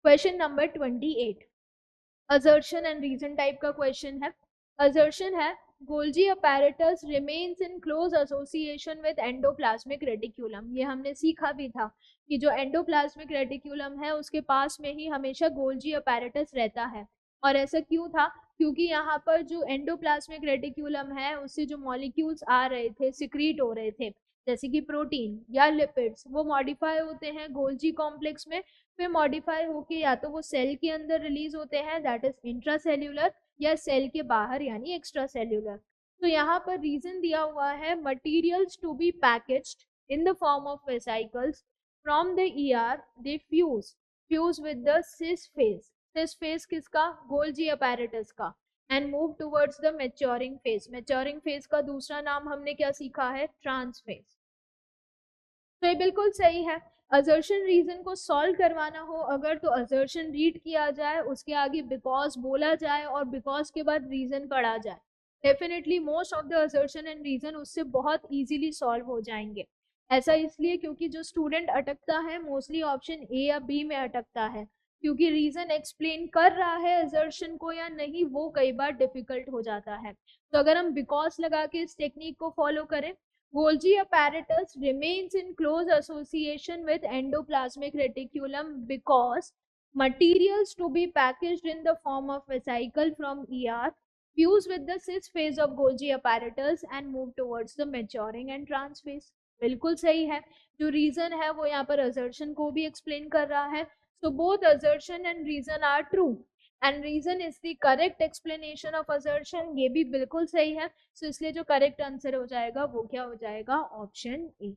Question number 28 assertion and reason type का question है। Assertion है Golgi apparatus remains in close association with endoplasmic reticulum. ये हमने सीखा भी था कि जो एंडोप्लाज्मिक रेटिक्यूलम है उसके पास में ही हमेशा गोल्जी अपैरेटस रहता है। और ऐसा क्यों था? क्योंकि यहाँ पर जो एंडोप्लाज्मिक रेटिक्यूलम है उससे जो मॉलिक्यूल्स आ रहे थे, सिक्रीट हो रहे थे, जैसे कि प्रोटीन या लिपिड्स, वो मॉडिफाई होते हैं गोल्जी कॉम्प्लेक्स में, फिर मॉडिफाई होके या तो वो सेल के अंदर रिलीज होते हैं, दैट इज इंट्रासेल्यूलर, या सेल के बाहर यानी एक्स्ट्रा सेल्यूलर। तो यहाँ पर रीजन दिया हुआ है materials to be packaged in the form of vesicles from the ER they fuse with the cis phase. Cis phase किसका? गोल्जी अपैरेटस का। And move towards the maturing phase. Maturing phase का दूसरा नाम हमने क्या सीखा है? Trans phase. तो ये बिल्कुल सही है। असर्शन रीजन को सॉल्व करवाना हो अगर, तो असर्शन रीड किया जाए, उसके आगे बिकॉज बोला जाए और बिकॉज के बाद रीजन पढ़ा जाए, definitely most of the assertion and reason उससे बहुत इजीली सॉल्व हो जाएंगे। ऐसा इसलिए क्योंकि जो स्टूडेंट अटकता है मोस्टली ऑप्शन ए या बी में अटकता है, क्योंकि रीजन एक्सप्लेन कर रहा है असर्शन को या नहीं वो कई बार डिफिकल्ट हो जाता है। तो अगर हम बिकॉज लगा के इस टेक्निक को फॉलो करें, Golgi apparatus remains in close association with endoplasmic reticulum because materials to be packaged in the form of vesicle from ER fuse with the cis phase of Golgi apparatus and move towards the maturing and trans phase। बिल्कुल सही है। जो reason है वो यहाँ पर assertion को भी explain कर रहा है। So both assertion and reason are true and reason is the correct explanation of assertion। ये भी बिल्कुल सही है। सो इसलिए जो करेक्ट आंसर हो जाएगा वो क्या हो जाएगा? Option A.